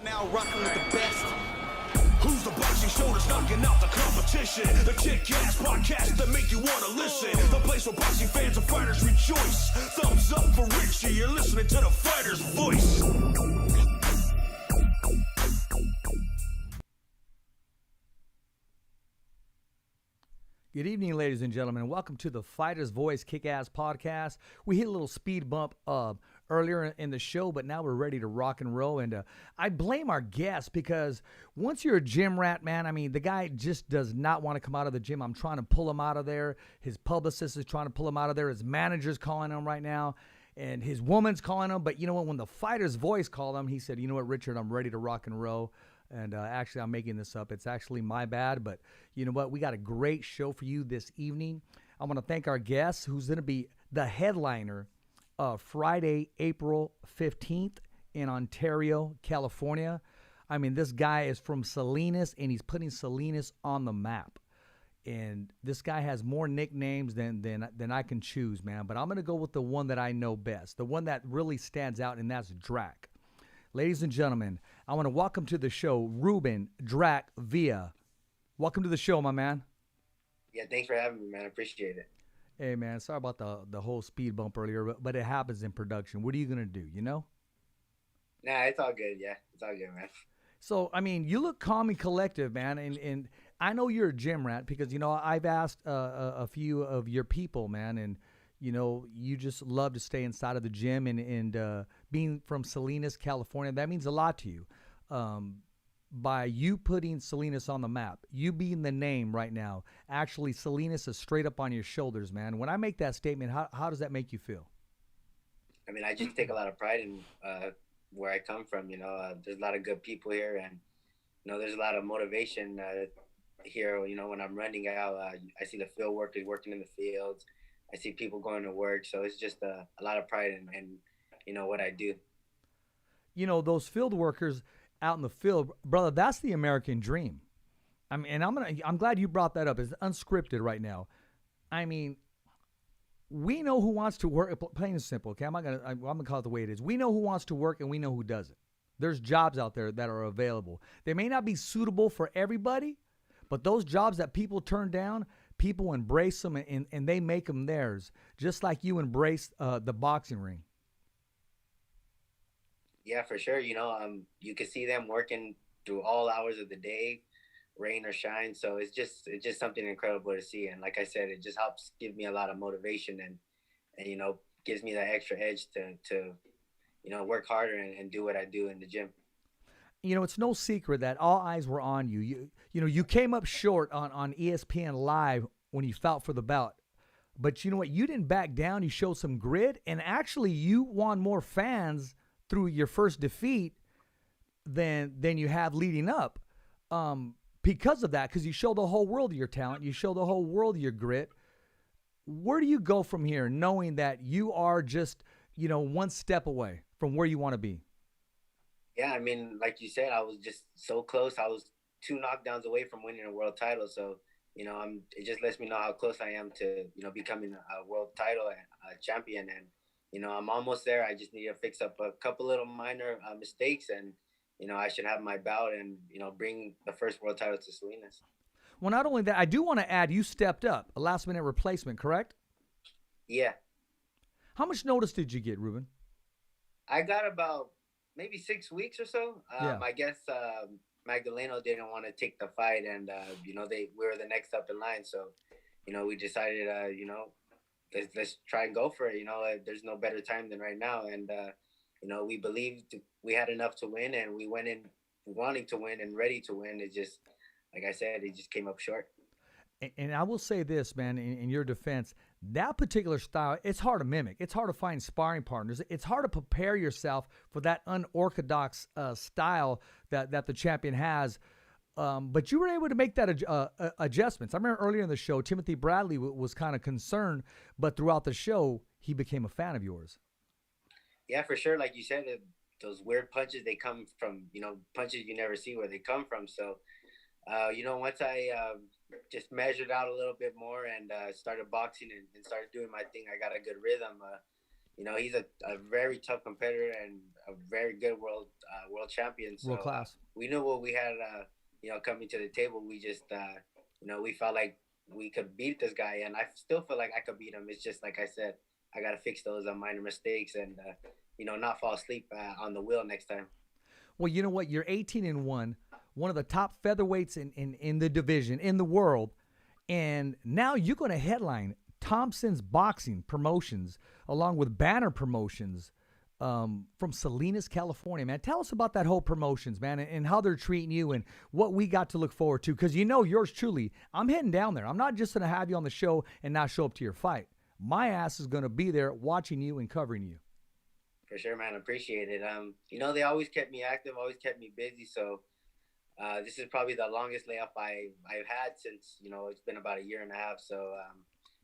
Now rocking with the best. Who's the boxing show that's knocking out the competition? The kick-ass podcast that make you want to listen. The place where boxing fans and fighters rejoice. Thumbs up for Richie, you're listening to the fighter's voice. Good evening, ladies and gentlemen. Welcome to the Fighter's Voice Kick-Ass Podcast. We hit a little speed bump earlier in the show, but now we're ready to rock and roll. And I blame our guest because once you're a gym rat, man, I mean, the guy just does not want to come out of the gym. I'm trying to pull him out of there. His publicist is trying to pull him out of there. His manager's calling him right now. And his woman's calling him. But you know what? When the Fighter's Voice called him, he said, you know what, Richard, I'm ready to rock and roll. And actually, I'm making this up. It's actually my bad. But you know what? We got a great show for you this evening. I want to thank our guest, who's going to be the headliner Friday, April 15th in Ontario, California. I mean, this guy is from Salinas, and he's putting Salinas on the map. And this guy has more nicknames than I can choose, man. But I'm going to go with the one that I know best, the one that really stands out, and that's Drac. Ladies and gentlemen, I want to welcome to the show Ruben Drac Villa. Welcome to the show, my man. Yeah, thanks for having me, man. I appreciate it. Hey, man, sorry about the whole speed bump earlier, but it happens in production. What are you going to do, you know? Nah, it's all good. Yeah, it's all good, man. So, I mean, you look calm and collective, man, and I know you're a gym rat because, you know, I've asked a few of your people, man, and you know, you just love to stay inside of the gym, and being from Salinas, California, that means a lot to you. By you putting Salinas on the map, you being the name right now, actually Salinas is straight up on your shoulders, man. When I make that statement, how does that make you feel? I mean, I just take a lot of pride in where I come from. You know, there's a lot of good people here, and you know, there's a lot of motivation here. You know, when I'm running out, I see the field workers working in the fields. I see people going to work, so it's just a lot of pride in you know, what I do. You know, those field workers out in the field, brother, that's the American dream. I mean, and I'm glad you brought that up. It's unscripted right now. I mean, we know who wants to work, plain and simple, okay? I'm gonna call it the way it is. We know who wants to work, and we know who doesn't. There's jobs out there that are available. They may not be suitable for everybody, but those jobs that people turn down, people embrace them, and they make them theirs, just like you embrace the boxing ring. Yeah, for sure. You know, you can see them working through all hours of the day, rain or shine. So it's just something incredible to see. And like I said, it just helps give me a lot of motivation and you know, gives me that extra edge to you know, work harder and do what I do in the gym. You know, it's no secret that all eyes were on you. You know, you came up short on ESPN Live when you fought for the belt. But you know what? You didn't back down. You showed some grit. And actually, you won more fans through your first defeat than you have leading up because of that, because you show the whole world your talent. You show the whole world your grit. Where do you go from here knowing that you are just, you know, one step away from where you want to be? Yeah, I mean, like you said, I was just so close. I was 2 knockdowns away from winning a world title. So, you know, it just lets me know how close I am to, you know, becoming a world title champion. And, you know, I'm almost there. I just need to fix up a couple little minor mistakes, and, you know, I should have my bout and, you know, bring the first world title to Salinas. Well, not only that, I do want to add, you stepped up, a last-minute replacement, correct? Yeah. How much notice did you get, Ruben? I got about maybe 6 weeks or so. Yeah. I guess Magdaleno didn't want to take the fight, and you know, we were the next up in line. So, you know, we decided, you know, let's try and go for it. You know, there's no better time than right now, and you know, we believed we had enough to win, and we went in wanting to win and ready to win. It just, like I said, it just came up short. And I will say this, man, in your defense, that particular style, it's hard to mimic. It's hard to find sparring partners. It's hard to prepare yourself for that unorthodox style that the champion has. But you were able to make that adjustments. I remember earlier in the show, Timothy Bradley was kind of concerned, but throughout the show, he became a fan of yours. Yeah, for sure. Like you said, those weird punches, they come from, you know, punches you never see where they come from. So, you know, once I just measured out a little bit more and started boxing and started doing my thing, I got a good rhythm. he's a very tough competitor and a very good world champion. So World class. we knew what we had, coming to the table. We just, we felt like we could beat this guy, and I still feel like I could beat him. It's just like I said, I got to fix those minor mistakes and, not fall asleep on the wheel next time. Well, you know what? You're 18-1, one of the top featherweights in the division, in the world. And now you're going to headline Thompson's Boxing Promotions along with Banner Promotions from Salinas, California, man. Tell us about that whole promotions, man, and how they're treating you and what we got to look forward to. Because yours truly, I'm heading down there. I'm not just going to have you on the show and not show up to your fight. My ass is going to be there watching you and covering you. For sure, man. Appreciate it. They always kept me active, always kept me busy. So this is probably the longest layoff I've had since, it's been about a year and a half. So,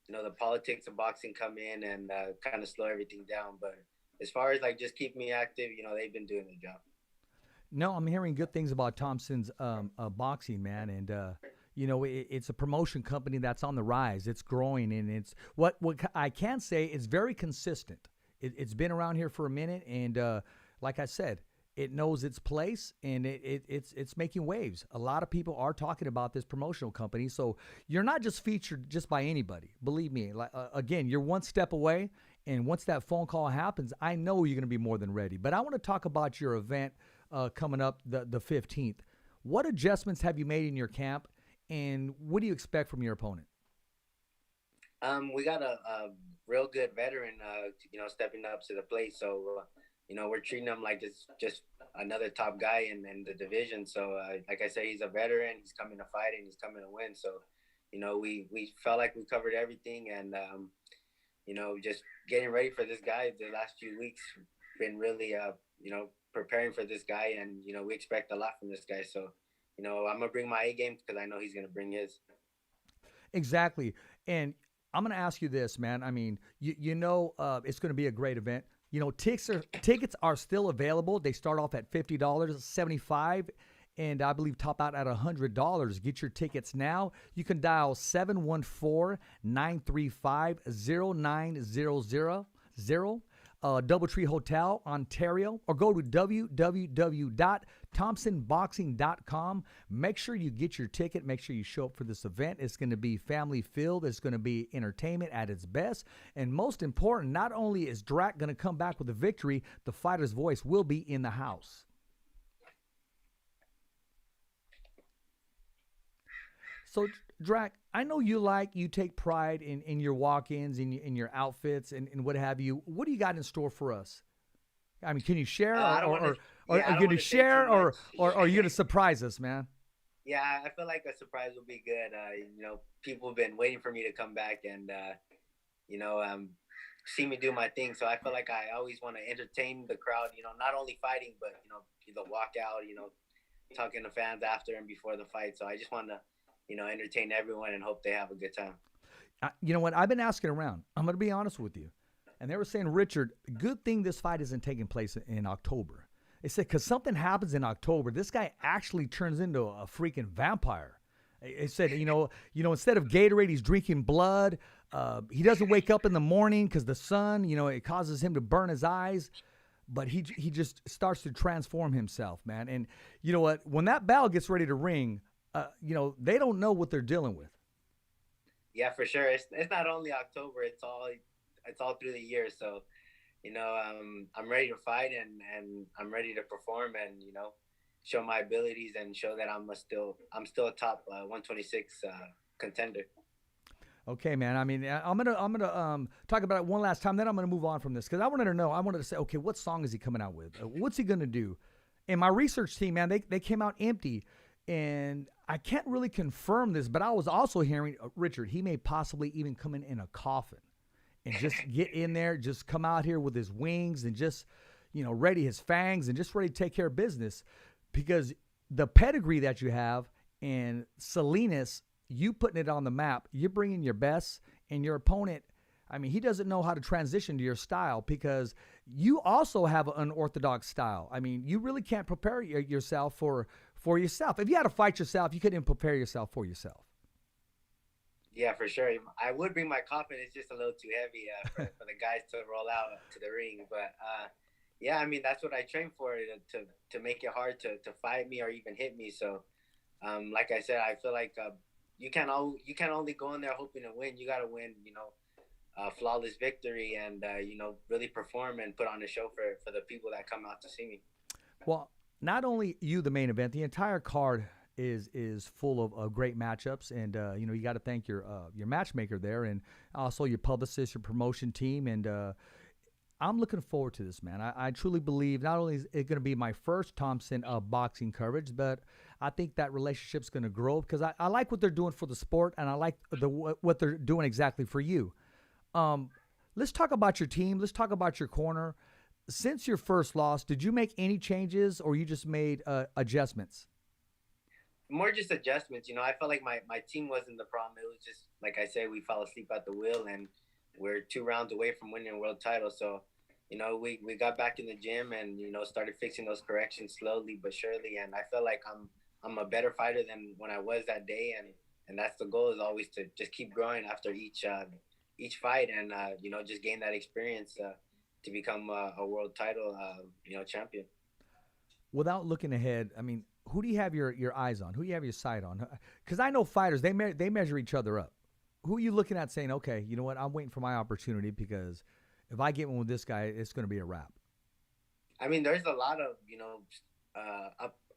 the politics of boxing come in and kind of slow everything down. But as far as like just keep me active, they've been doing their job. No, I'm hearing good things about Thompson's boxing, man. And, it's a promotion company that's on the rise. It's growing, and it's what I can say, it's very consistent. It's been around here for a minute, and like I said, it knows its place, and it's making waves. A lot of people are talking about this promotional company, so you're not just featured just by anybody. Believe me. Again, you're one step away, and once that phone call happens, I know you're going to be more than ready. But I want to talk about your event coming up the 15th. What adjustments have you made in your camp, and what do you expect from your opponent? We got a real good veteran, stepping up to the plate. So, we're treating him like it's just another top guy in the division. So, like I said, he's a veteran. He's coming to fight and he's coming to win. So, we felt like we covered everything, and, just getting ready for this guy the last few weeks, been really, preparing for this guy. And, we expect a lot from this guy. So, I'm going to bring my A game because I know he's going to bring his. Exactly. And I'm going to ask you this, man. I mean, it's going to be a great event. Tickets are still available. They start off at $50, $75, and I believe top out at $100. Get your tickets now. You can dial 714-935-0900, Doubletree Hotel, Ontario, or go to www.thompsonboxing.com. Make sure you get your ticket. Make sure you show up for this event. It's going to be family-filled. It's going to be entertainment at its best. And most important, not only is Drac going to come back with a victory, the fighter's voice will be in the house. So, Drac, I know you take pride in your walk-ins, in your outfits, and what have you. What do you got in store for us? I mean, can you share, or are you going to share, or are you going to surprise us, man? Yeah, I feel like a surprise would be good. People have been waiting for me to come back and, see me do my thing. So I feel like I always want to entertain the crowd, not only fighting, but, the walkout, talking to fans after and before the fight. So I just want to, entertain everyone and hope they have a good time. You know what? I've been asking around. I'm going to be honest with you. And they were saying, Richard, good thing this fight isn't taking place in October. They said, because something happens in October, this guy actually turns into a freaking vampire. It said, instead of Gatorade, he's drinking blood. He doesn't wake up in the morning because the sun, it causes him to burn his eyes. But he just starts to transform himself, man. And you know what? When that bell gets ready to ring, they don't know what they're dealing with. Yeah, for sure. It's not only October. It's all through the year. So, I'm ready to fight and I'm ready to perform and, show my abilities and show that I'm still a top 126 contender. Okay, man. I mean, I'm gonna talk about it one last time. Then I'm gonna move on from this because I wanted to know. I wanted to say, okay, what song is he coming out with? What's he gonna do? And my research team, man, they came out empty, and I can't really confirm this, but I was also hearing Richard. He may possibly even come in a coffin, and just get in there, just come out here with his wings and just, ready his fangs and just ready to take care of business, because the pedigree that you have and Salinas. You putting it on the map, you're bringing your best, and your opponent, I mean, he doesn't know how to transition to your style because you also have an unorthodox style. I mean, you really can't prepare yourself for yourself. If you had to fight yourself, you couldn't prepare yourself for yourself. Yeah, for sure. I would bring my coffin. It's just a little too heavy for the guys to roll out to the ring. But yeah, I mean that's what I train for to make it hard to fight me or even hit me. So like I said, I feel like you can't only go in there hoping to win. You got to win. Flawless victory and really perform and put on a show for the people that come out to see me. Well, not only you, the main event, the entire card is full of great matchups, and you got to thank your matchmaker there, and also your publicist, your promotion team, and I'm looking forward to this, man. I truly believe not only is it going to be my first Thompson boxing coverage, but I think that relationship's going to grow because I like what they're doing for the sport, and I like what they're doing exactly for you. Let's talk about your team. Let's talk about your corner. Since your first loss, did you make any changes, or you just made adjustments? More just adjustments. I felt like my team wasn't the problem. It was just, like I said, we fell asleep at the wheel, and we're 2 rounds away from winning a world title. So, we got back in the gym and, started fixing those corrections slowly but surely. And I feel like I'm a better fighter than when I was that day. And that's the goal, is always to just keep growing after each fight and, just gain that experience to become a world title, champion. Without looking ahead, I mean, who do you have your eyes on? Who do you have your sight on? Because I know fighters, they measure each other up. Who are you looking at saying, okay, you know what, I'm waiting for my opportunity because if I get one with this guy, it's going to be a wrap? I mean, there's a lot of,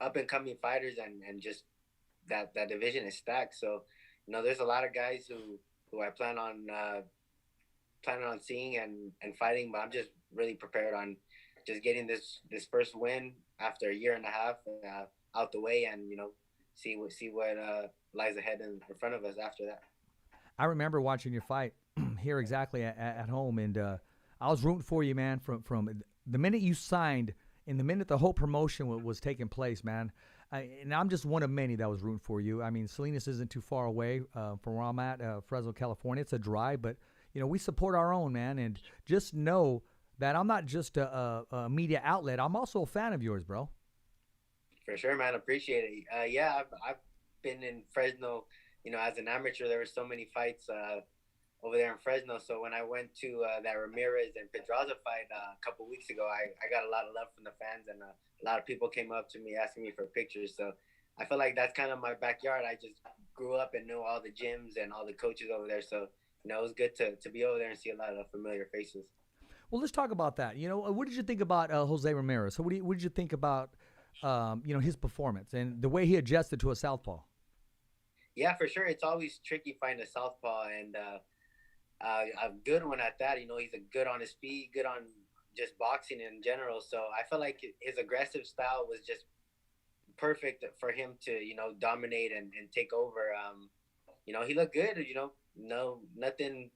up and coming fighters and just that division is stacked. So, there's a lot of guys who I plan on seeing and fighting, but I'm just really prepared on just getting this first win after a year and a half out the way, and see what lies ahead in front of us after that. I remember watching your fight here exactly at home, and I was rooting for you, man, from the minute you signed and the minute the whole promotion was taking place, man. And I'm just one of many that was rooting for you. I mean, Salinas isn't too far away from where I'm at, Fresno, California. It's a drive, but, we support our own, man. And just know that I'm not just a media outlet. I'm also a fan of yours, bro. For sure, man. Appreciate it. Yeah, I've been in Fresno, as an amateur. There were so many fights over there in Fresno. So when I went to that Ramirez and Pedraza fight a couple weeks ago, I got a lot of love from the fans, and a lot of people came up to me asking me for pictures. So I feel like that's kind of my backyard. I just grew up and knew all the gyms and all the coaches over there. So, it was good to be over there and see a lot of familiar faces. Well, let's talk about that. What did you think about Jose Ramirez? So what did you think about, his performance and the way he adjusted to a southpaw? Yeah, for sure. It's always tricky finding a southpaw, and a good one at that. He's good on his feet, good on just boxing in general. So I felt like his aggressive style was just perfect for him to, dominate and take over. He looked good, no, nothing,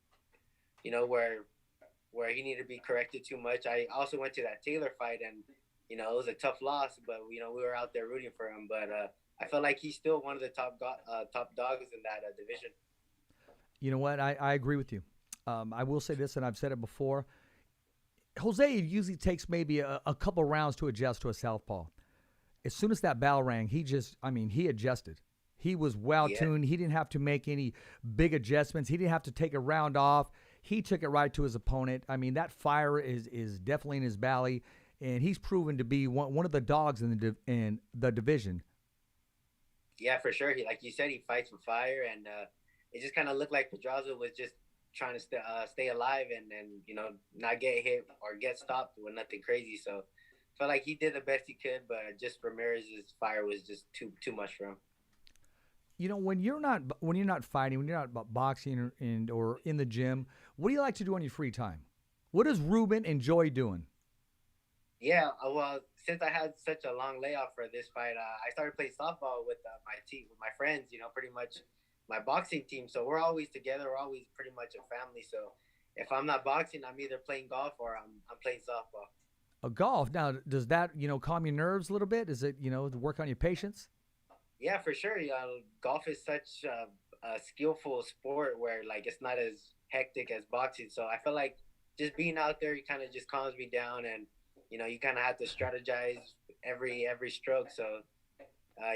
where he needed to be corrected too much. I also went to that Taylor fight, and, it was a tough loss, but, we were out there rooting for him. But I felt like he's still one of the top dogs in that division. You know what? I agree with you. I will say this, and I've said it before. Jose usually takes maybe a couple rounds to adjust to a southpaw. As soon as that bell rang, he adjusted. He was well-tuned. Yeah. He didn't have to make any big adjustments. He didn't have to take a round off. He took it right to his opponent. I mean, that fire is definitely in his belly, and he's proven to be one of the dogs in the division. Yeah, for sure. Like you said, he fights with fire, and it just kind of looked like Pedraza was just trying to stay alive and not get hit or get stopped with nothing crazy. So I felt like he did the best he could, but just Ramirez's fire was just too much for him. When you're not fighting, when you're not boxing or in the gym, what do you like to do on your free time? What does Ruben enjoy doing? Yeah, well, since I had such a long layoff for this fight, I started playing softball with my team, with my friends. Pretty much my boxing team. So we're always together. We're always pretty much a family. So if I'm not boxing, I'm either playing golf or I'm playing softball. Golf. Now, does that calm your nerves a little bit? Is it to work on your patience? Yeah, for sure. Golf is such a skillful sport where it's not as hectic as boxing. So I feel like just being out there, it kind of just calms me down, and you kind of have to strategize every stroke. So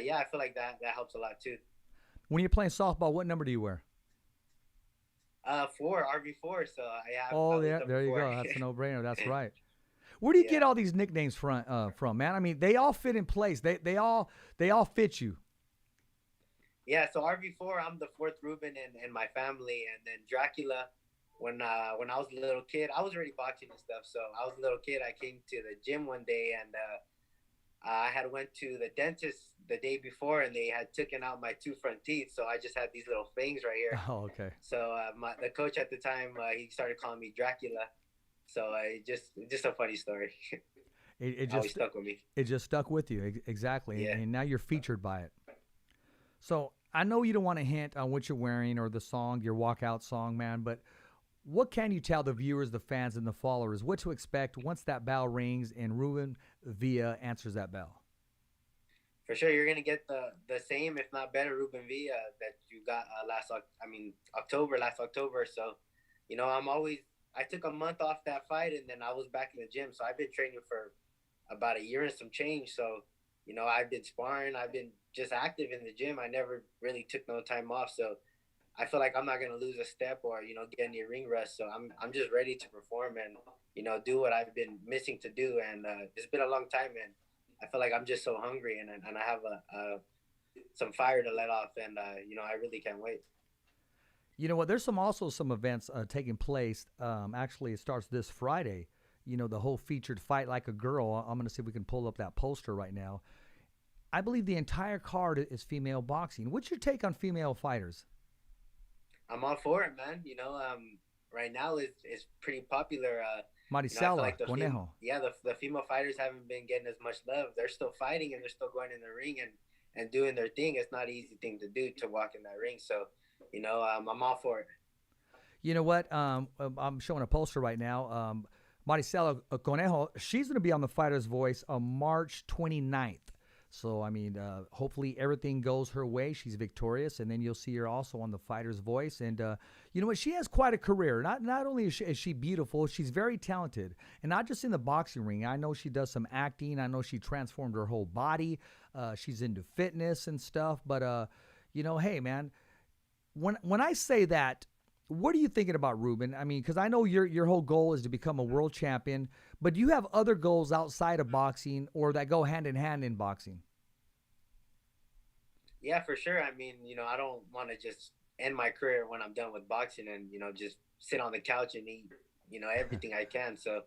yeah, I feel like that helps a lot too. When you're playing softball, what number do you wear? Four RV4. So I Oh, was yeah, number there you four. go. That's a no-brainer. That's right. Where do you get Yeah. all these nicknames from, man? I mean, they all fit in place. They all fit you. Yeah, so RV4, I'm the fourth Ruben in my family, and then Dracula. When I was a little kid, I was already boxing and stuff. So I was a little kid. I came to the gym one day, and I had went to the dentist the day before, and they had taken out my two front teeth. So I just had these little fangs right here. Oh, okay. So the coach at the time, he started calling me Dracula. So just a funny story. It Always just stuck with me. it just stuck with you exactly, Yeah. and now you're featured by it. So I know you don't want to hint on what you're wearing or the song, your walkout song, man, but what can you tell the viewers, the fans, and the followers what to expect once that bell rings and Ruben Villa answers that bell? For sure, you're gonna get the same, if not better, Ruben Villa that you got last October. So, I took a month off that fight, and then I was back in the gym. So I've been training for about a year and some change. So, I've been sparring, I've been just active in the gym. I never really took no time off. So I feel like I'm not gonna lose a step or get any ring rust. So I'm just ready to perform and do what I've been missing to do. And it's been a long time, and I feel like I'm just so hungry, and I have some fire to let off, and I really can't wait. You know what? There's also some events taking place. Actually, it starts this Friday. The whole featured Fight Like a Girl. I'm going to see if we can pull up that poster right now. I believe the entire card is female boxing. What's your take on female fighters? I'm all for it, man. Right now it's pretty popular. I feel Maricela, like Conejo. the female fighters haven't been getting as much love. They're still fighting, and they're still going in the ring and doing their thing. It's not an easy thing to do, to walk in that ring. So, I'm all for it. You know what? I'm showing a poster right now. Maricela Conejo, she's going to be on the Fighter's Voice on March 29th. So, I mean, hopefully everything goes her way. She's victorious, and then you'll see her also on the Fighter's Voice. And you know what? She has quite a career. Not only is she beautiful, she's very talented. And not just in the boxing ring. I know she does some acting. I know she transformed her whole body. She's into fitness and stuff. But, hey, man, when I say that, what are you thinking about, Ruben? I mean, because I know your whole goal is to become a world champion, but do you have other goals outside of boxing or that go hand in hand in boxing? Yeah, for sure. I mean, I don't want to just end my career when I'm done with boxing and just sit on the couch and eat everything I can. So,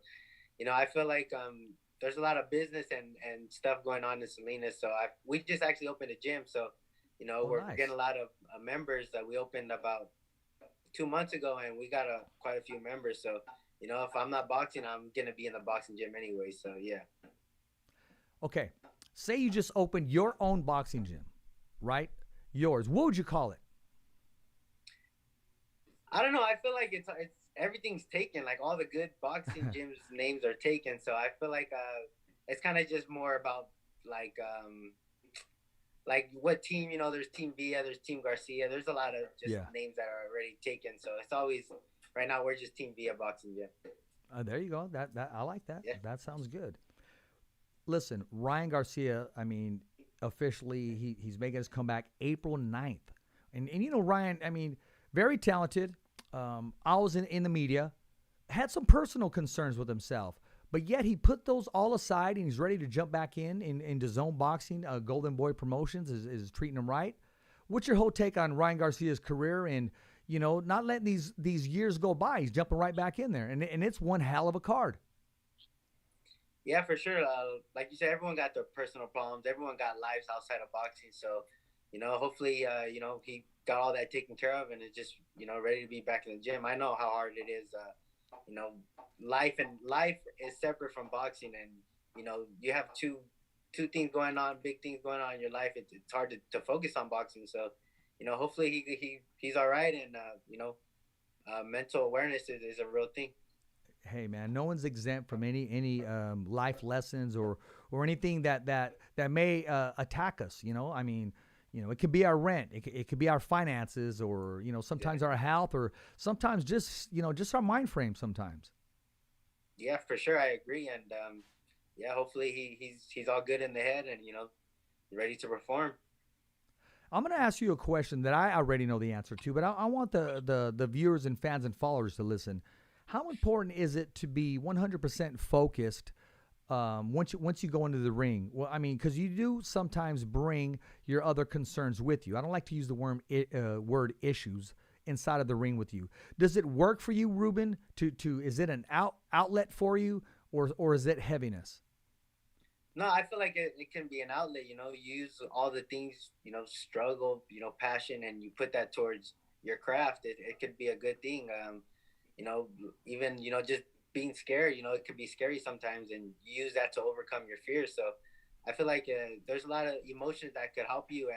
I feel like there's a lot of business and stuff going on in Salinas. So we just actually opened a gym. So, we're Nice. getting a lot of members that we opened about 2 months ago, and we got quite a few members. So, if I'm not boxing, I'm gonna be in the boxing gym anyway. So yeah. Okay, say you just opened your own boxing gym, right? Yours. What would you call it? I don't know. I feel like it's everything's taken. Like all the good boxing gyms names are taken. So I feel like it's kind of just more about like what team. There's Team Villa, there's Team Garcia. There's a lot of just names that are already taken. So it's always right now we're just Team Villa Boxing Gym. There you go. That I like that. Yeah. That sounds good. Listen, Ryan Garcia, I mean, officially he's making his comeback April 9th. And Ryan, I mean, very talented. I was in the media, had some personal concerns with himself, but yet he put those all aside and he's ready to jump back into Zone Boxing. Golden Boy Promotions is treating him right. What's your whole take on Ryan Garcia's career and, not letting these years go by? He's jumping right back in there, and it's one hell of a card. Yeah, for sure. Like you said, everyone got their personal problems. Everyone got lives outside of boxing. So, hopefully, he got all that taken care of and is just, ready to be back in the gym. I know how hard it is. Life is separate from boxing, and you have two things going on, big things going on in your life. It's hard to focus on boxing. So, hopefully he's all right, and mental awareness is a real thing. Hey man, no one's exempt from any life lessons or anything that may attack us. I mean, it could be our rent, it could be our finances, or sometimes our health, or sometimes just our mind frame. Sometimes. Yeah, for sure, I agree, and hopefully he's all good in the head and ready to perform. I'm going to ask you a question that I already know the answer to, but I want the viewers and fans and followers to listen. How important is it to be 100% focused once you go into the ring? Well, I mean, because you do sometimes bring your other concerns with you. I don't like to use the word issues inside of the ring with you. Does it work for you, Ruben? Is it an outlet for you, or is it heaviness? No, I feel like it can be an outlet. You know, you use all the things, you know, struggle, you know, passion, and you put that towards your craft. It could be a good thing. You know, even, you know, just being scared, you know, it could be scary sometimes, and you use that to overcome your fears. So I feel like there's a lot of emotions that could help you,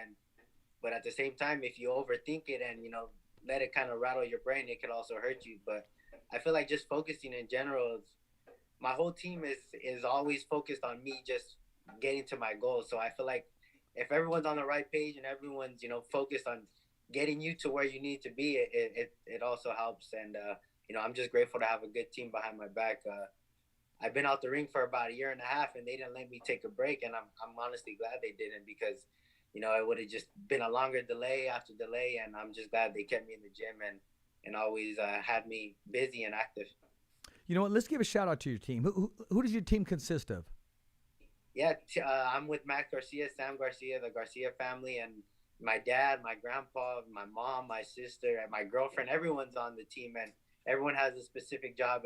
but at the same time, if you overthink it and, you know, let it kind of rattle your brain, it could also hurt you. But I feel like just focusing in general, my whole team is always focused on me just getting to my goals. So I feel like if everyone's on the right page and everyone's, you know, focused on getting you to where you need to be, it also helps. And you know, I'm just grateful to have a good team behind my back. I've been out the ring for about a year and a half, and they didn't let me take a break, and I'm honestly glad they didn't, because, you know, it would have just been a longer delay after delay, and I'm just glad they kept me in the gym and always had me busy and active. You know what? Let's give a shout out to your team. Who does your team consist of? Yeah, I'm with Matt Garcia, Sam Garcia, the Garcia family, and my dad, my grandpa, my mom, my sister, and my girlfriend. Everyone's on the team, and everyone has a specific job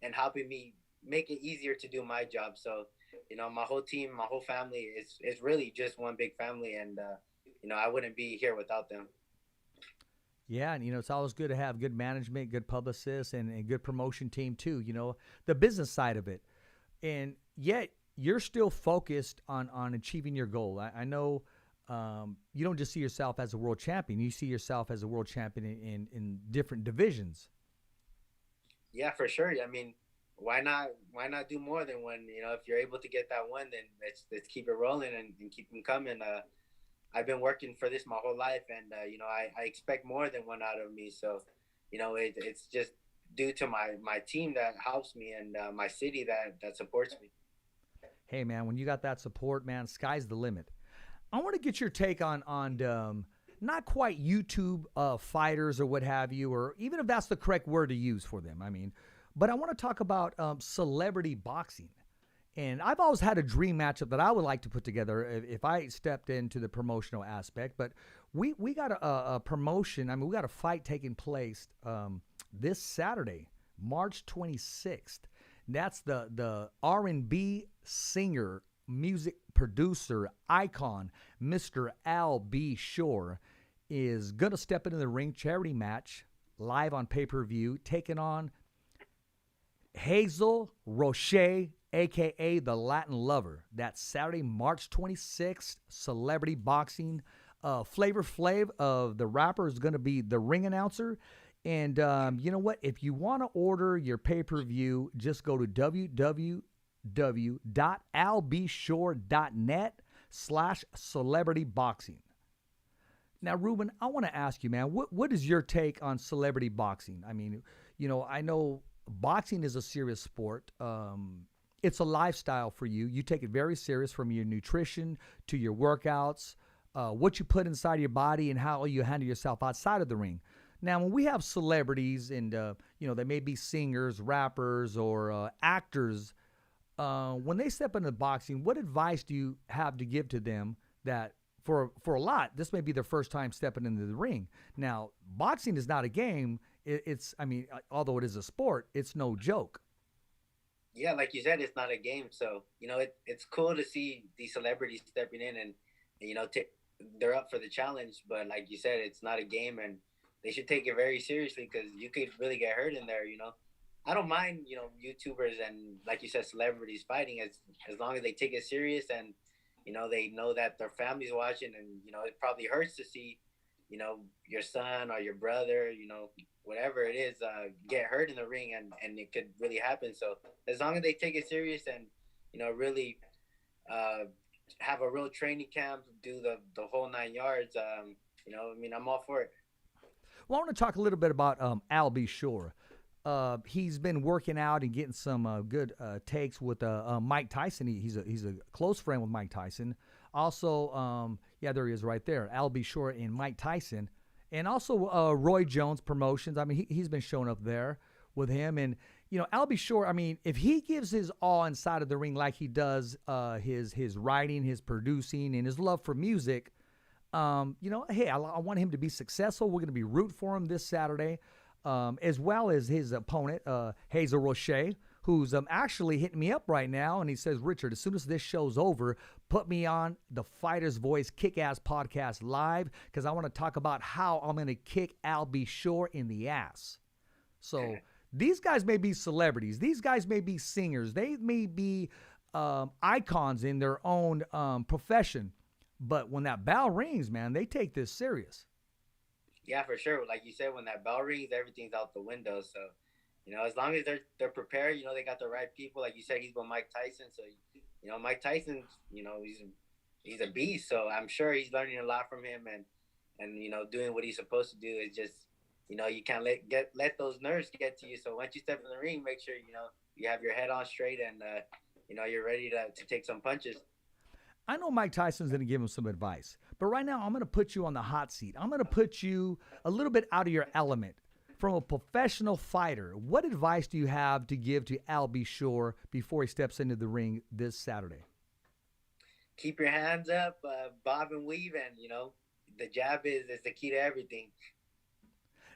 and helping me make it easier to do my job. So, you know, my whole team, my whole family is really just one big family, and you know, I wouldn't be here without them. Yeah, and, you know, it's always good to have good management, good publicists, and a good promotion team, too, you know, the business side of it. And yet you're still focused on achieving your goal. I know you don't just see yourself as a world champion. You see yourself as a world champion in different divisions. Yeah, for sure. I mean, why not do more than one? You know, if you're able to get that one, then let's keep it rolling and keep them coming. I've been working for this my whole life, and you know, I expect more than one out of me. So, you know, it's just due to my team that helps me, and my city that supports me. Hey, man, when you got that support, man, sky's the limit. I want to get your take on not quite YouTube fighters or what have you, or even if that's the correct word to use for them. I mean, but I want to talk about celebrity boxing. And I've always had a dream matchup that I would like to put together if I stepped into the promotional aspect. But we got a promotion. I mean, we got a fight taking place this Saturday, March 26th. That's the R&B singer, music producer, icon, Mr. Al B. Shore, is going to step into the ring, charity match, live on pay-per-view, taking on Hazel Roche, a.k.a. the Latin Lover. That's Saturday, March 26th, celebrity boxing. Flavor Flav of the rapper is going to be the ring announcer. And you know what? If you want to order your pay-per-view, just go to www.albshore.net/celebrityboxing. Now, Ruben, I want to ask you, man, what is your take on celebrity boxing? I mean, you know, I know boxing is a serious sport. It's a lifestyle for you. You take it very serious, from your nutrition to your workouts, what you put inside your body, and how you handle yourself outside of the ring. Now, when we have celebrities and, you know, they may be singers, rappers, or actors, when they step into boxing, what advice do you have to give to them that for a lot, this may be their first time stepping into the ring? Now, boxing is not a game. It's, I mean, although it is a sport, it's no joke. Yeah, like you said, it's not a game. So, you know, it's cool to see these celebrities stepping in and you know, they're up for the challenge. But like you said, it's not a game, and they should take it very seriously, because you could really get hurt in there, you know. I don't mind, you know, YouTubers and, like you said, celebrities fighting as long as they take it serious, and, you know, they know that their family's watching. And, you know, it probably hurts to see, you know, your son or your brother, you know, whatever it is, get hurt in the ring, and it could really happen. So as long as they take it serious and, you know, really have a real training camp, do the whole 9 yards, you know, I mean, I'm all for it. Well, I want to talk a little bit about Al B. Shore. He's been working out and getting some good takes with Mike Tyson. He's a close friend with Mike Tyson. Also, yeah, there he is right there. Albie Shore and Mike Tyson. And also Roy Jones Promotions. I mean, he's been showing up there with him. And, you know, Albie Shore, I mean, if he gives his all inside of the ring like he does his writing, his producing, and his love for music, you know, hey, I want him to be successful. We're going to be rooting for him this Saturday, as well as his opponent, Hazel Roche, who's actually hitting me up right now. And he says, Richard, as soon as this show's over, put me on the Fighter's Voice Kick-Ass Podcast live because I want to talk about how I'm going to kick Albie Shore in the ass. So these guys may be celebrities. These guys may be singers. They may be icons in their own profession. But when that bell rings, man, they take this serious. Yeah, for sure. Like you said, when that bell rings, everything's out the window. So, you know, as long as they're prepared, you know, they got the right people. Like you said, he's with Mike Tyson. So, you know, Mike Tyson, you know, he's a beast. So I'm sure he's learning a lot from him and you know, doing what he's supposed to do. Is just, you know, you can't let those nerves get to you. So once you step in the ring, make sure, you know, you have your head on straight and, you know, you're ready to take some punches. I know Mike Tyson's going to give him some advice, but right now I'm going to put you on the hot seat. I'm going to put you a little bit out of your element. From a professional fighter, what advice do you have to give to Albie Shore before he steps into the ring this Saturday? Keep your hands up, bob and weave, and, you know, the jab is the key to everything.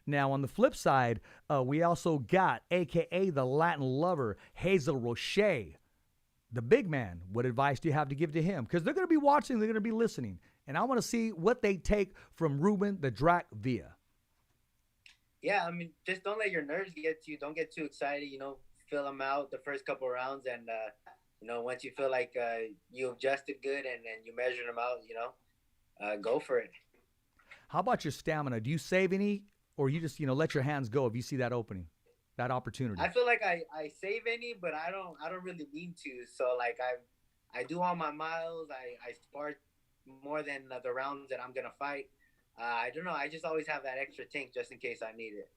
Now, on the flip side, we also got, a.k.a. the Latin lover, Hazel Roche. The big man, what advice do you have to give to him? Because they're going to be watching, they're going to be listening. And I want to see what they take from Ruben, the Drac, via. Yeah, I mean, just don't let your nerves get to you. Don't get too excited, you know, fill them out the first couple of rounds. And, you know, once you feel like you adjusted good and you measured them out, you know, go for it. How about your stamina? Do you save any or you just, you know, let your hands go if you see that opening? That opportunity. I feel like I save any, but I don't really mean to. So like I do all my miles. I spar more than the rounds that I'm gonna fight. I don't know. I just always have that extra tank just in case I need it.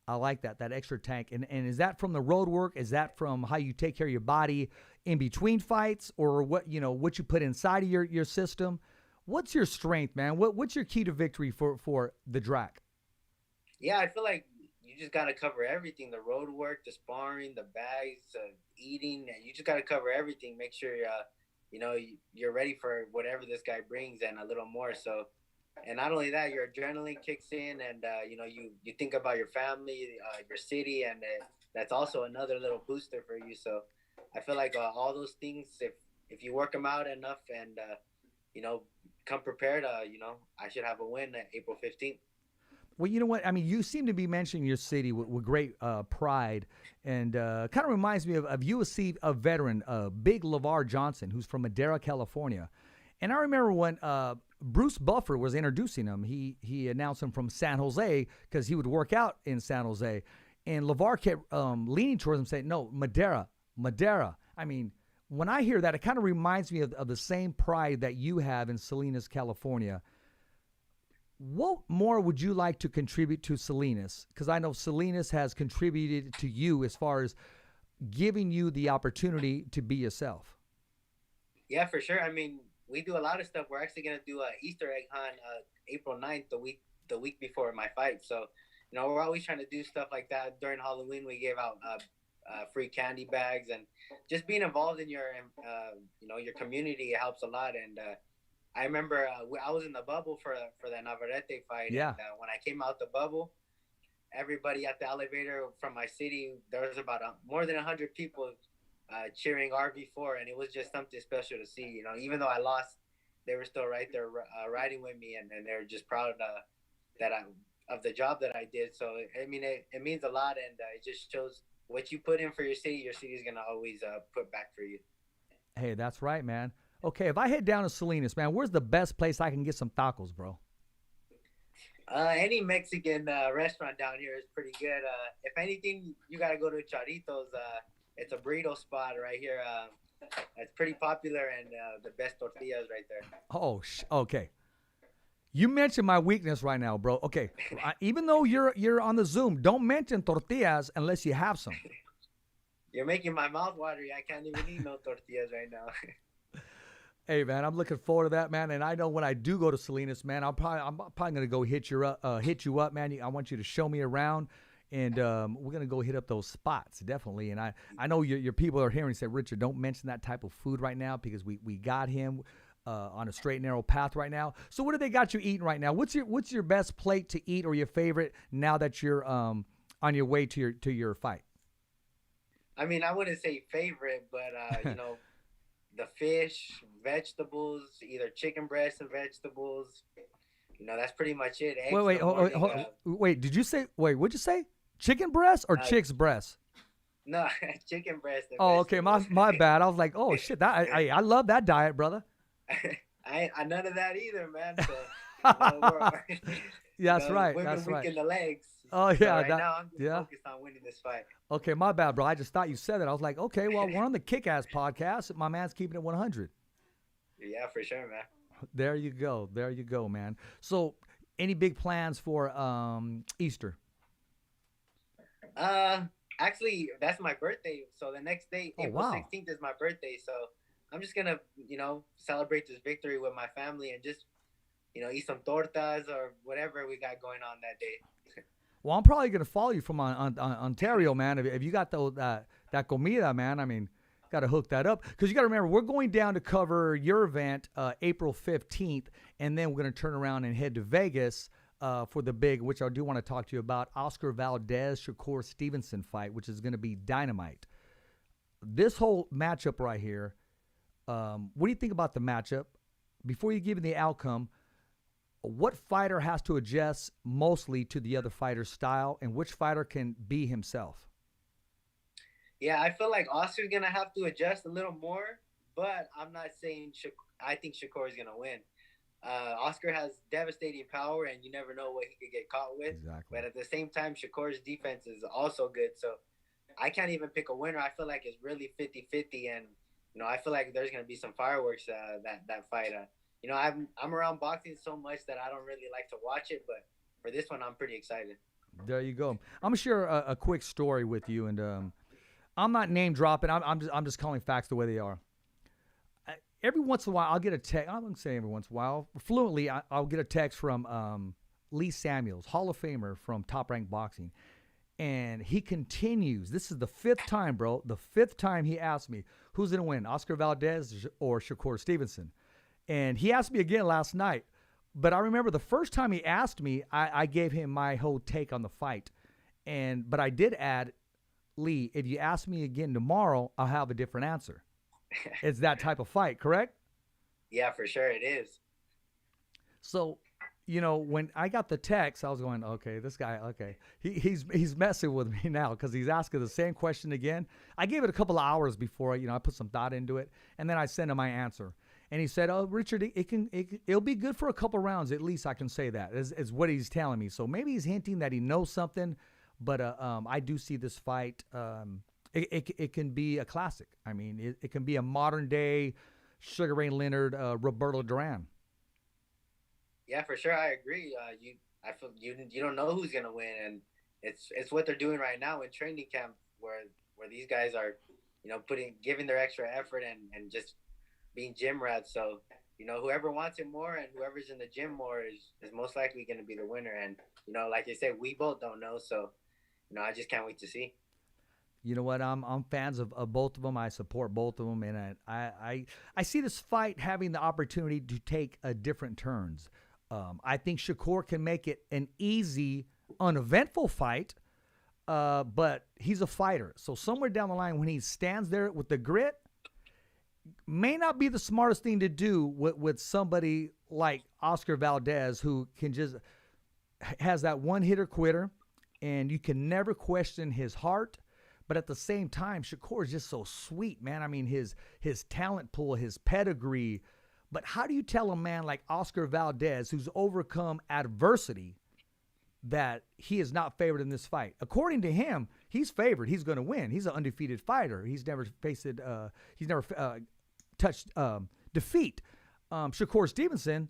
I like that extra tank. And is that from the road work? Is that from how you take care of your body in between fights, or what you put inside of your system? What's your strength, man? What's your key to victory for the Drac? Yeah, I feel like you just got to cover everything, the road work, the sparring, the bags, eating. You just got to cover everything. Make sure, you know, you're ready for whatever this guy brings and a little more. So, and not only that, your adrenaline kicks in and, you know, you think about your family, your city, and that's also another little booster for you. So I feel like all those things, if you work them out enough and, you know, come prepared, you know, I should have a win at April 15th. Well, you know what? I mean, you seem to be mentioning your city with great pride, and kind of reminds me of UFC veteran Big LeVar Johnson, who's from Madera, California. And I remember when Bruce Buffer was introducing him, he announced him from San Jose because he would work out in San Jose. And LeVar kept leaning towards him saying, no, Madera. I mean, when I hear that, it kind of reminds me of the same pride that you have in Salinas, California. What more would you like to contribute to Salinas? Because I know Salinas has contributed to you as far as giving you the opportunity to be yourself. Yeah, for sure. I mean, we do a lot of stuff. We're actually going to do an Easter egg hunt April 9th, the week before my fight. So, you know, we're always trying to do stuff like that. During Halloween, we gave out free candy bags, and just being involved in your, you know, your community helps a lot. And I remember I was in the bubble for the Navarrete fight. Yeah. And when I came out the bubble, everybody at the elevator from my city, there was about more than 100 people cheering RV4, and it was just something special to see. You know, even though I lost, they were still right there riding with me, and they're just proud of the job that I did. So I mean, it means a lot, and it just shows what you put in for your city is gonna always put back for you. Hey, that's right, man. Okay, if I head down to Salinas, man, where's the best place I can get some tacos, bro? Any Mexican restaurant down here is pretty good. If anything, you gotta go to Charitos. It's a burrito spot right here. It's pretty popular, and the best tortillas right there. Oh, okay. You mentioned my weakness right now, bro. Okay, even though you're on the Zoom, don't mention tortillas unless you have some. You're making my mouth watery. I can't even eat no tortillas right now. Hey man, I'm looking forward to that, man. And I know when I do go to Salinas, man, I'm probably gonna go hit you up, man. I want you to show me around, and we're gonna go hit up those spots definitely. And I know your people are hearing. And say, Richard, don't mention that type of food right now because we got him on a straight and narrow path right now. So what do they got you eating right now? What's your best plate to eat or your favorite now that you're on your way to your fight? I mean, I wouldn't say favorite, but you know, the fish, vegetables, either chicken breast and vegetables. You know, that's pretty much it. Eggs Wait. Did you say? Wait, what'd you say? Chicken breast or chick's breast? No, chicken breast. And okay, my bad. I was like, oh shit, that I love that diet, brother. I none of that either, man. So, yeah, that's right. Women That's right. weaken the legs. Oh yeah, so now I'm just focused on winning this fight. Okay, my bad, bro. I just thought you said that. I was like, okay, well, we're on the Kick-Ass podcast. My man's keeping it 100. Yeah, for sure, man. There you go, man. So, any big plans for Easter? Actually, that's my birthday. So the next day, April 16th is my birthday. So I'm just gonna, celebrate this victory with my family and just, eat some tortas or whatever we got going on that day. Well, I'm probably going to follow you from Ontario, man. If you got that comida, man, I mean, got to hook that up. Because you got to remember, we're going down to cover your event April 15th, and then we're going to turn around and head to Vegas for the big, which I do want to talk to you about, Oscar Valdez-Shakur Stevenson fight, which is going to be dynamite. This whole matchup right here, what do you think about the matchup? Before you give me the outcome, what fighter has to adjust mostly to the other fighter's style, and which fighter can be himself? Yeah, I feel like Oscar's going to have to adjust a little more, but I'm not saying I think Shakur is going to win. Oscar has devastating power, and you never know what he could get caught with. Exactly. But at the same time, Shakur's defense is also good. So I can't even pick a winner. I feel like it's really 50-50, and I feel like there's going to be some fireworks that fight. I'm around boxing so much that I don't really like to watch it, but for this one, I'm pretty excited. There you go. I'm gonna share a quick story with you, and I'm not name dropping. I'm just calling facts the way they are. Every once in a while, I'll get a text. I wouldn't say every once in a while. Fluently, I'll get a text from Lee Samuels, Hall of Famer from Top Rank Boxing, and he continues. This is the fifth time, bro. The fifth time he asked me, "Who's gonna win, Oscar Valdez or Shakur Stevenson?" And he asked me again last night. But I remember the first time he asked me, I gave him my whole take on the fight. But I did add, Lee, if you ask me again tomorrow, I'll have a different answer. It's that type of fight, correct? Yeah, for sure it is. So, when I got the text, I was going, okay, this guy, okay. He's messing with me now because he's asking the same question again. I gave it a couple of hours before, I put some thought into it. And then I sent him my answer. And he said, "Oh, Richard, it'll be good for a couple rounds. At least I can say that." Is what he's telling me. So maybe he's hinting that he knows something. But I do see this fight. It can be a classic. I mean, it can be a modern day Sugar Ray Leonard, Roberto Duran. Yeah, for sure, I agree. I feel you don't know who's gonna win, and it's what they're doing right now in training camp, where these guys are, giving their extra effort and just being gym rats. So, whoever wants it more and whoever's in the gym more is most likely going to be the winner. And, like I said, we both don't know. So, I just can't wait to see. You know what? I'm fans of both of them. I support both of them. And I see this fight having the opportunity to take different turns. I think Shakur can make it an easy, uneventful fight. But he's a fighter. So somewhere down the line when he stands there with the grit, may not be the smartest thing to do with somebody like Oscar Valdez, who has that one-hitter quitter, and you can never question his heart. But at the same time, Shakur is just so sweet, man. I mean, his talent pool, his pedigree. But how do you tell a man like Oscar Valdez, who's overcome adversity, that he is not favored in this fight? According to him, he's favored. He's going to win. He's an undefeated fighter. He's never touched defeat. Shakur Stevenson,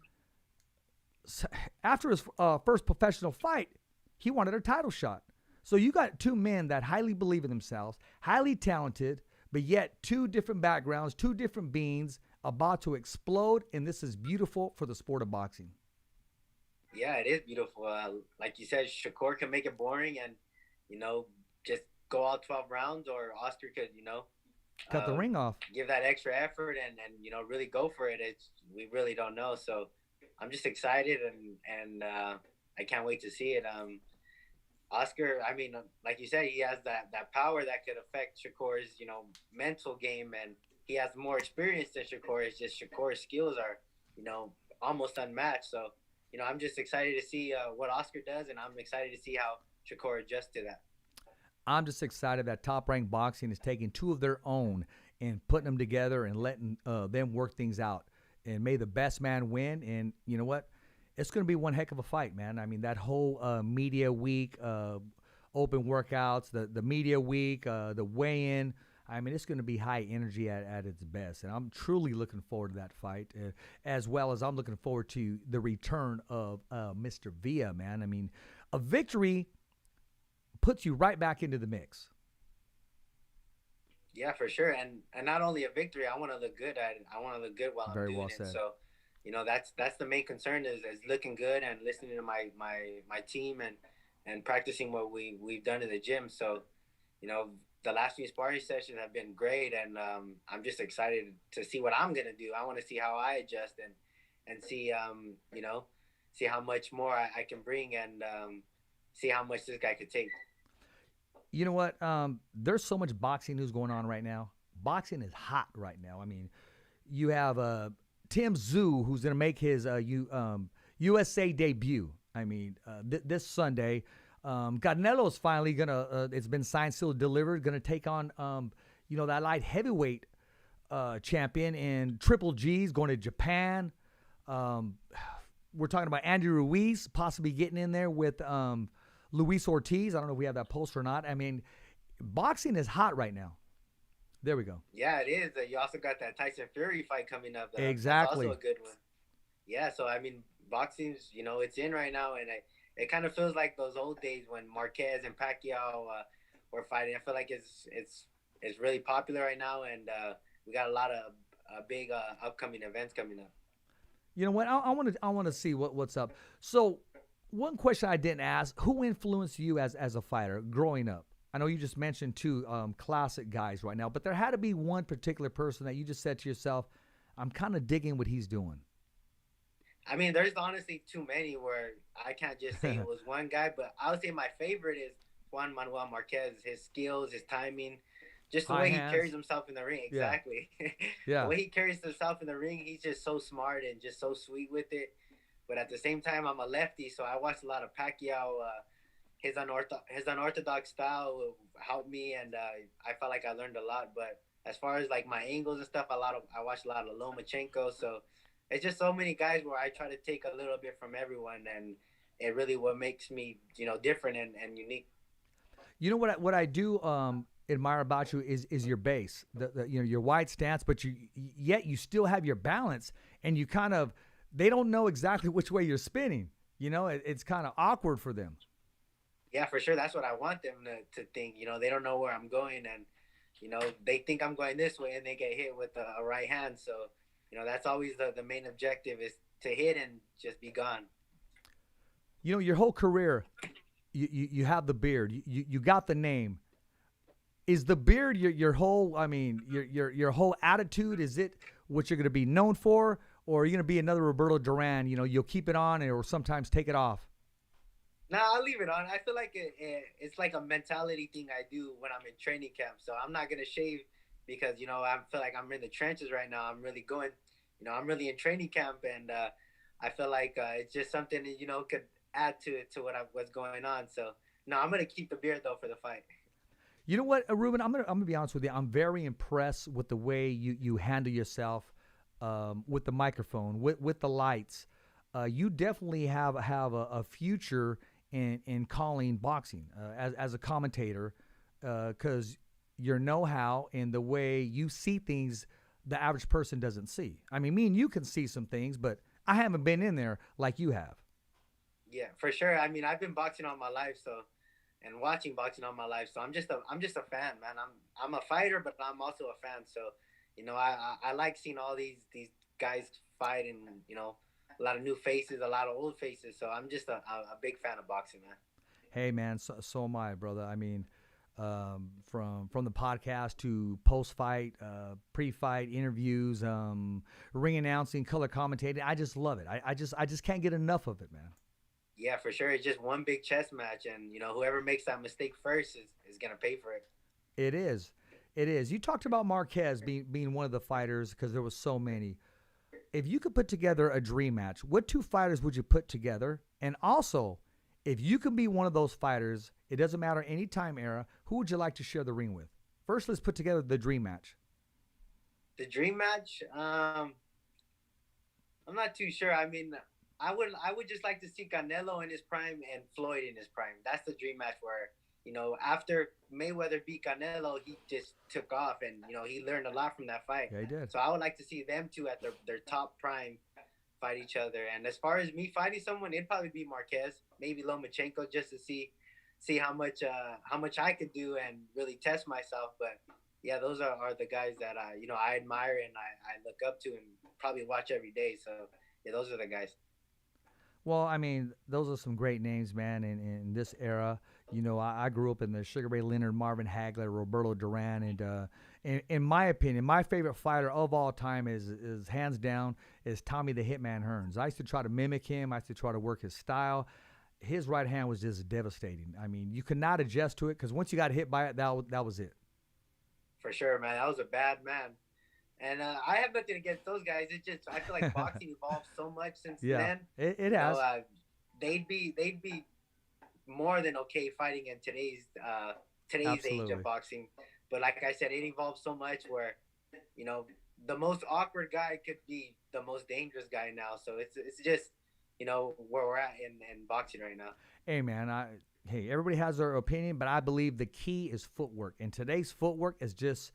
after his first professional fight, he wanted a title shot. So you got two men that highly believe in themselves, highly talented, but yet two different backgrounds, two different beings. about to explode, and this is beautiful for the sport of boxing. Yeah, it is beautiful. Like you said, Shakur can make it boring and, just go all 12 rounds, or Oscar could, Cut the ring off. give that extra effort and really go for it. We really don't know. So I'm just excited and I can't wait to see it. Oscar, I mean, like you said, he has that power that could affect Shakur's, mental game, and he has more experience than Shakur. It's just Shakur's skills are, almost unmatched. So, I'm just excited to see what Oscar does, and I'm excited to see how Shakur adjusts to that. I'm just excited that Top Rank Boxing is taking two of their own and putting them together and letting them work things out. And may the best man win. And you know what? It's going to be one heck of a fight, man. I mean, that whole media week, open workouts, the media week, the weigh-in. I mean, it's going to be high energy at its best. And I'm truly looking forward to that fight, as well as I'm looking forward to the return of Mr. Villa, man. I mean, a victory puts you right back into the mix. Yeah, for sure. And not only a victory, I want to look good at it. I want to look good while I'm doing it. So, that's the main concern is looking good and listening to my team and practicing what we've done in the gym. So, the last few sparring sessions have been great, and I'm just excited to see what I'm gonna do. I want to see how I adjust and see see how much more I can bring, and see how much this guy could take. You know what? There's so much boxing news going on right now. Boxing is hot right now. I mean, you have Tim Tszyu, who's going to make his USA debut. I mean, this Sunday. Canelo's finally going to, it's been signed, sealed, delivered, going to take on, that light heavyweight champion, and Triple G's going to Japan. We're talking about Andy Ruiz possibly getting in there with Luis Ortiz. I don't know if we have that post or not. I mean, boxing is hot right now. There we go. Yeah, it is. You also got that Tyson Fury fight coming up. Exactly. That's also a good one. Yeah, so I mean, boxing's it's in right now, and it kind of feels like those old days when Marquez and Pacquiao were fighting. I feel like it's really popular right now, and we got a lot of big upcoming events coming up. You know what? I want to see what's up. So, one question I didn't ask: who influenced you as a fighter growing up? I know you just mentioned two classic guys right now, but there had to be one particular person that you just said to yourself, "I'm kind of digging what he's doing." I mean, there's honestly too many where I can't just say it was one guy, but I would say my favorite is Juan Manuel Marquez. His skills, his timing, just the way he carries himself in the ring. Exactly. Yeah. The way he carries himself in the ring, he's just so smart and just so sweet with it. But at the same time, I'm a lefty, so I watched a lot of Pacquiao. His unorthodox style helped me, and I felt like I learned a lot. But as far as like my angles and stuff, I watched a lot of Lomachenko. So it's just so many guys where I try to take a little bit from everyone, and it really what makes me different and unique. You know what I do admire about you is your base, your wide stance, but yet you still have your balance, and you kind of, they don't know exactly which way you're spinning. It's kind of awkward for them. Yeah, for sure. That's what I want them to think. They don't know where I'm going, and they think I'm going this way, and they get hit with a right hand. So that's always the main objective, is to hit and just be gone. Your whole career, you have the beard, you got the name. Is the beard your whole? I mean, your whole attitude? Is it what you're going to be known for, or are you going to be another Roberto Duran? You'll keep it on, or sometimes take it off. No, I'll leave it on. I feel like it's like a mentality thing I do when I'm in training camp. So I'm not gonna shave because I feel like I'm in the trenches right now. I'm really going, I'm really in training camp, and I feel like it's just something that could add to what's going on. So no, I'm gonna keep the beard though for the fight. You know what, Ruben? I'm gonna be honest with you. I'm very impressed with the way you handle yourself with the microphone, with the lights. You definitely have a future in calling boxing as a commentator, because your know-how and the way you see things the average person doesn't see. I mean, me and you can see some things, but I haven't been in there like you have. Yeah, for sure. I mean, I've been boxing all my life, and watching boxing all my life, so I'm just a fan, man. I'm a fighter, but I'm also a fan. So I like seeing all these guys fight, and a lot of new faces, a lot of old faces. So I'm just a big fan of boxing, man. Hey, man, so am I, brother. I mean, from the podcast to post fight, pre fight interviews, ring announcing, color commentating, I just love it. I just can't get enough of it, man. Yeah, for sure. It's just one big chess match, and whoever makes that mistake first is gonna pay for it. It is. It is. You talked about Marquez being one of the fighters because there was so many. If you could put together a dream match, what two fighters would you put together? And also, if you could be one of those fighters, it doesn't matter any time era, who would you like to share the ring with? First, let's put together the dream match. The dream match, I'm not too sure. I mean, I would just like to see Canelo in his prime and Floyd in his prime. That's the dream match where after Mayweather beat Canelo, he just took off, and he learned a lot from that fight. Yeah, he did. So I would like to see them two at their top prime fight each other. And as far as me fighting someone, it'd probably be Marquez, maybe Lomachenko, just to see how much I could do and really test myself. But yeah, those are the guys that I admire and I look up to and probably watch every day. So yeah, those are the guys. Well, I mean, those are some great names, man, in this era. I grew up in the Sugar Ray Leonard, Marvin Hagler, Roberto Duran, and in my opinion, my favorite fighter of all time is hands down is Tommy the Hitman Hearns. I used to try to mimic him. I used to try to work his style. His right hand was just devastating. I mean, you could not adjust to it because once you got hit by it, that was it. For sure, man. That was a bad man. And I have nothing against those guys. It's just I feel like boxing evolved so much since then. It has. They'd be more than okay fighting in today's Absolutely. age of boxing. But like I said, it evolved so much where the most awkward guy could be the most dangerous guy now. So it's just where we're at in boxing right now. Hey, man, hey, everybody has their opinion, but I believe the key is footwork. And today's footwork is just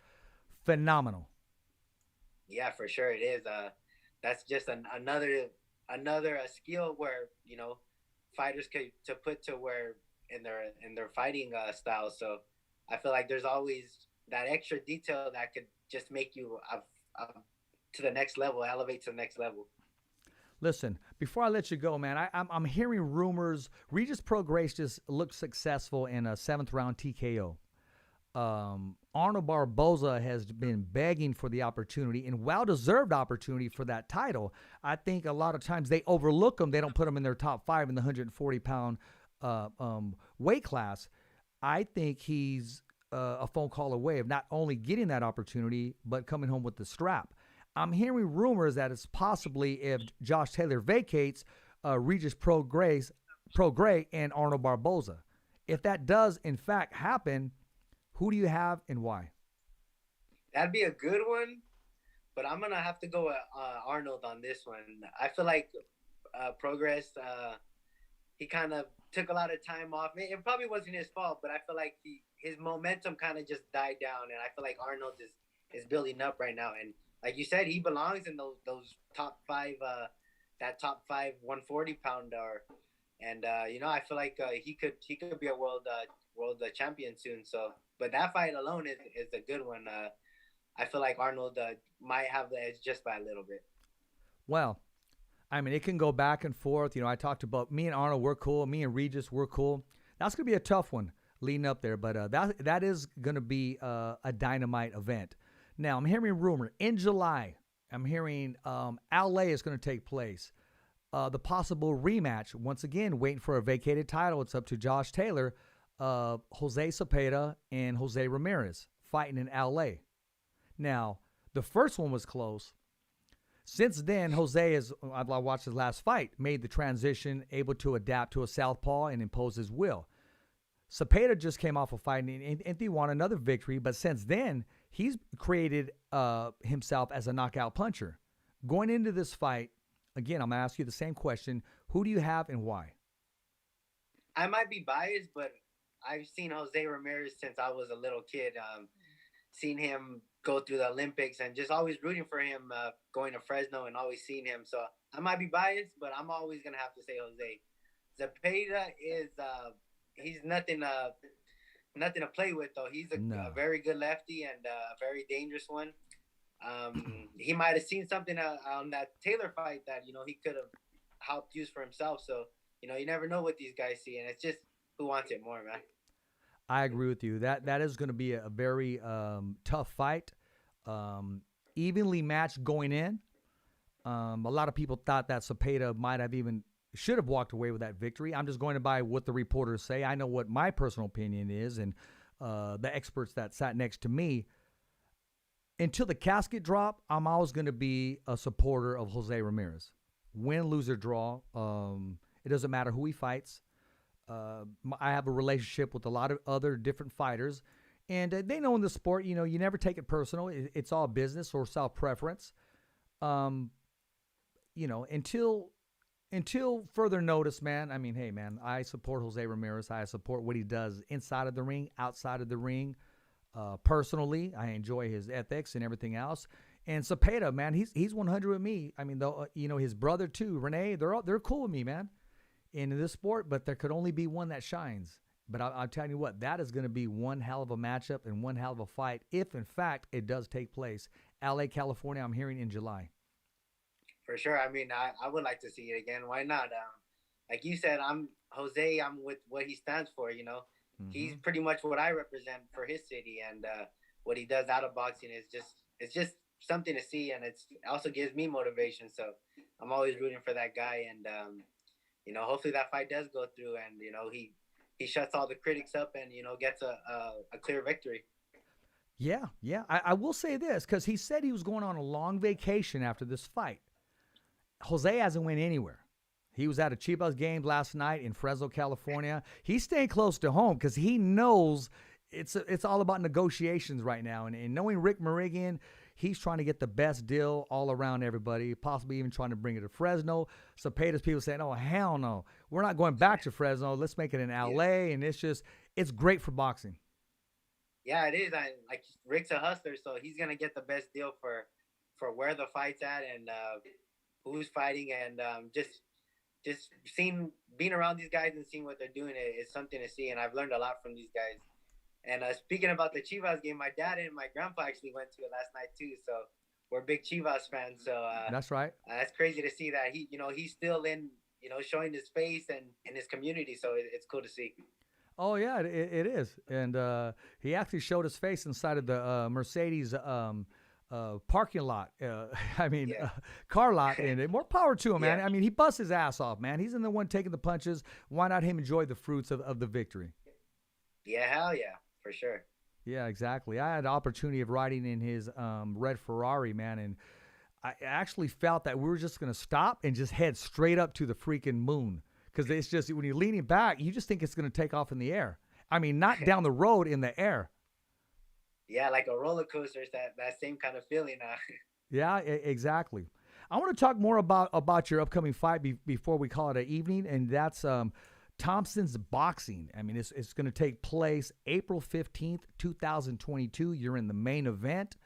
phenomenal. Yeah, for sure it is. That's just another skill where fighters could to put to where in their fighting style. So I feel like there's always that extra detail that could just make you to the next level, elevate to the next level. Listen, before I let you go, man, I'm hearing rumors. Regis Prograis just looked successful in a 7th round TKO. Arnold Barboza has been begging for the opportunity and well-deserved opportunity for that title. I think a lot of times they overlook him. They don't put him in their top 5 in the 140-pound weight class. I think he's a phone call away of not only getting that opportunity, but coming home with the strap. I'm hearing rumors that it's possibly if Josh Taylor vacates, Regis Prograis and Arnold Barboza. If that does, in fact, happen, who do you have and why? That'd be a good one, but I'm gonna have to go with Arnold on this one. I feel like Prograis, he kind of took a lot of time off. It probably wasn't his fault, but I feel like his momentum kind of just died down, and I feel like Arnold is building up right now. And like you said, he belongs in those top 5, that top 5 140-pounder. And I feel like he could be a world champion soon. So, but that fight alone is a good one. I feel like Arnold might have the edge just by a little bit. Well, I mean, it can go back and forth. I talked about me and Arnold, we're cool. Me and Regis, we're cool. That's going to be a tough one leading up there, but that is going to be a dynamite event. Now, I'm hearing rumor in July. I'm hearing LA is going to take place. The possible rematch, once again, waiting for a vacated title. It's up to Josh Taylor, Jose Cepeda, and Jose Ramirez fighting in LA. Now, the first one was close. Since then, Jose I watched his last fight, made the transition, able to adapt to a southpaw and impose his will. Cepeda just came off a fight and he won another victory, but since then, he's created himself as a knockout puncher. Going into this fight, again, I'm going to ask you the same question. Who do you have and why? I might be biased, but I've seen Jose Ramirez since I was a little kid. Seen him go through the Olympics and just always rooting for him, going to Fresno and always seeing him. So I might be biased, but I'm always going to have to say Jose. Zepeda is he's nothing to play with, though. He's a very good lefty and a very dangerous one. he might have seen something on that Taylor fight that he could have helped use for himself. So you never know what these guys see, and it's just who wants it more, man. I agree with you. That is going to be a very tough fight, evenly matched going in. A lot of people thought that Cepeda might have should have walked away with that victory. I'm just going by what the reporters say. I know what my personal opinion is, and the experts that sat next to me. Until the casket drop, I'm always going to be a supporter of Jose Ramirez. Win, lose, or draw. It doesn't matter who he fights. I have a relationship with a lot of other different fighters, and they know in the sport, you never take it personal. It's all business or self-preference. Until further notice, man, I mean, hey, man, I support Jose Ramirez. I support what he does inside of the ring, outside of the ring. Personally, I enjoy his ethics and everything else. And Cepeda, man, he's 100 with me. I mean, though, his brother too, Renee, they're cool with me, man, in this sport. But there could only be one that shines. But I'll tell you what, that is going to be one hell of a matchup and one hell of a fight if, in fact, it does take place. L.A., California, I'm hearing in July. For sure. I mean, I would like to see it again. Why not? Like you said, I'm with what he stands for, Mm-hmm. He's pretty much what I represent for his city, and what he does out of boxing is it's just something to see, and it also gives me motivation. So I'm always rooting for that guy, and hopefully that fight does go through, and he shuts all the critics up, and gets a clear victory. Yeah. I will say this, because he said he was going on a long vacation after this fight. Jose hasn't went anywhere. He was at a Chivas game last night in Fresno, California. He's staying close to home because he knows it's all about negotiations right now. And knowing Rick Merigian, he's trying to get the best deal all around everybody, possibly even trying to bring it to Fresno. Cepeda's people saying, oh, hell no. We're not going back to Fresno. Let's make it in L.A. And it's great for boxing. Yeah, it is. Like Rick's a hustler, so he's going to get the best deal for where the fight's at and who's fighting, and just being around these guys and seeing what they're doing is something to see, and I've learned a lot from these guys. And speaking about the Chivas game, my dad and my grandpa actually went to it last night too, so we're big Chivas fans. So that's right. That's crazy to see that he's still in showing his face and in his community. So it's cool to see. Oh yeah, it is, and he actually showed his face inside of the Mercedes parking lot. Car lot, and more power to him, man. I mean, he busts his ass off, man. He's in the one taking the punches. Why not him enjoy the fruits of the victory? Yeah, hell yeah, for sure. Yeah, exactly. I had the opportunity of riding in his red Ferrari, man, and I actually felt that we were just going to stop and just head straight up to the freaking moon, because it's just when you're leaning back, you just think it's going to take off in the air. I mean, not down the road, in the air. Yeah, like a roller coaster. That same kind of feeling. Yeah, exactly. I want to talk more about your upcoming fight before we call it an evening, and that's Thompson's Boxing. I mean, it's going to take place April 15th, 2022. You're in the main event.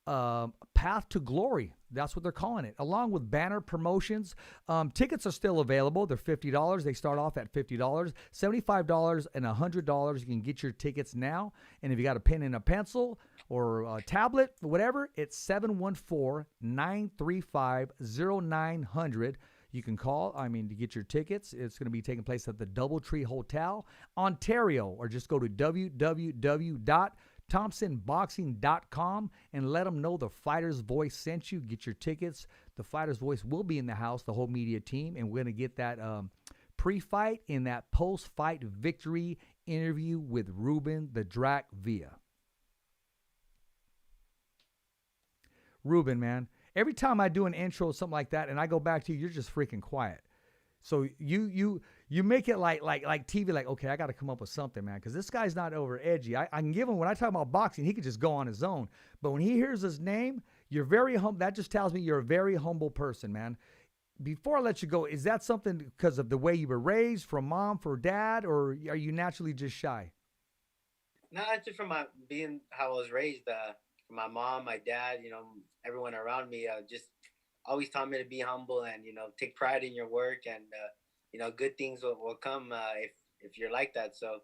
Path to Glory. That's what they're calling it, along with banner promotions. Tickets are still available. They're $50. They start off at $50, $75, and $100. You can get your tickets now. And if you got a pen and a pencil or a tablet, whatever, it's 714-935-0900. You can call, to get your tickets. It's going to be taking place at the Doubletree Hotel, Ontario, or just go to www.thompsonboxing.com and let them know the Fighter's Voice sent you. Get your tickets. The Fighter's Voice will be in the house, the whole media team, and we're going to get that pre-fight and that post-fight victory interview with Ruben the Drac Villa. Ruben, man, every time I do an intro or something like that and I go back to you, you're just freaking quiet. So you make it like TV, like, okay, I got to come up with something, man, because this guy's not over edgy. I can give him, when I talk about boxing, he could just go on his own. But when he hears his name, you're very humble. That just tells me you're a very humble person, man. Before I let you go, is that something because of the way you were raised, from mom, from dad, or are you naturally just shy? No, it's just from being how I was raised. From my mom, my dad, everyone around me, just always taught me to be humble and, take pride in your work, and, good things will come if you're like that. So,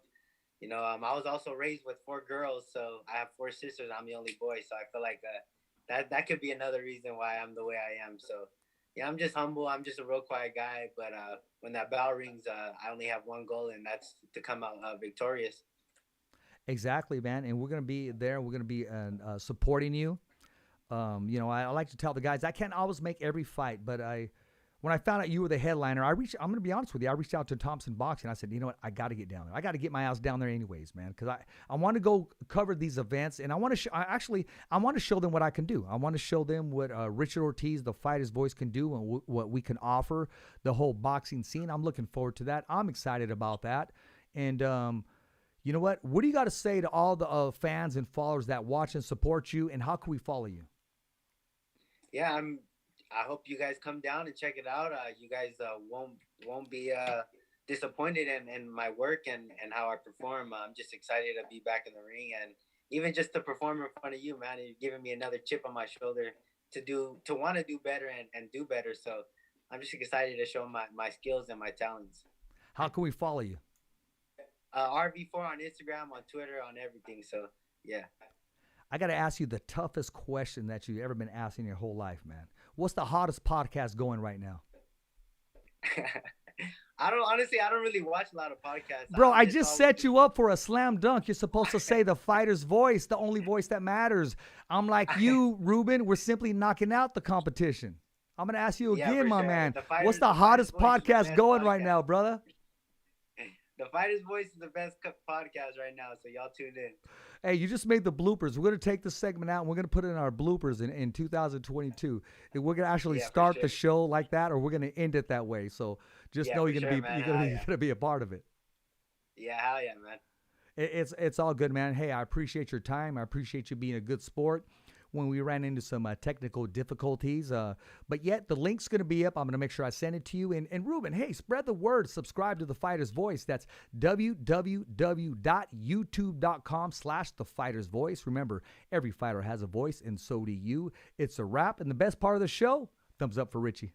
I was also raised with 4 girls, so I have 4 sisters. I'm the only boy. So I feel like, that could be another reason why I'm the way I am. So yeah, I'm just humble. I'm just a real quiet guy. But when that bell rings, I only have one goal, and that's to come out victorious. Exactly, man. And we're gonna be there. We're gonna be supporting you. I like to tell the guys I can't always make every fight, but when I found out you were the headliner, I'm going to be honest with you. I reached out to Thompson Boxing. I said, you know what? I got to get down there. I got to get my ass down there anyways, man, because I want to go cover these events, and I want to I want to show them what I can do. I want to show them what Richard Ortiz, the fighter's voice, can do, and what we can offer the whole boxing scene. I'm looking forward to that. I'm excited about that. And you know what? What do you got to say to all the fans and followers that watch and support you, and how can we follow you? Yeah, I hope you guys come down and check it out. You guys won't be disappointed in my work and how I perform. I'm just excited to be back in the ring, and even just to perform in front of you, man. You're giving me another chip on my shoulder to want to do better and do better. So I'm just excited to show my skills and my talents. How can we follow you? RV4 on Instagram, on Twitter, on everything. So yeah. I got to ask you the toughest question that you've ever been asked in your whole life, man. What's the hottest podcast going right now? I don't really watch a lot of podcasts. Bro, I just set you up for a slam dunk. You're supposed to say the fighter's voice, the only voice that matters. I'm like you, Ruben. We're simply knocking out the competition. I'm going to ask you again, my man. What's the hottest podcast going right now, brother? The Fighter's Voice is the best podcast right now, so y'all tune in. Hey, you just made the bloopers. We're going to take this segment out, and we're going to put it in our bloopers in 2022. And we're going to actually start the show like that, or we're going to end it that way. So just know you're going to be a part of it. Yeah, hell yeah, man. It's all good, man. Hey, I appreciate your time. I appreciate you being a good sport when we ran into some technical difficulties. But yet the link's going to be up. I'm going to make sure I send it to you. And Ruben, hey, spread the word. Subscribe to The Fighter's Voice. That's www.youtube.com/The Fighter's Voice. Remember, every fighter has a voice, and so do you. It's a wrap. And the best part of the show, thumbs up for Richie.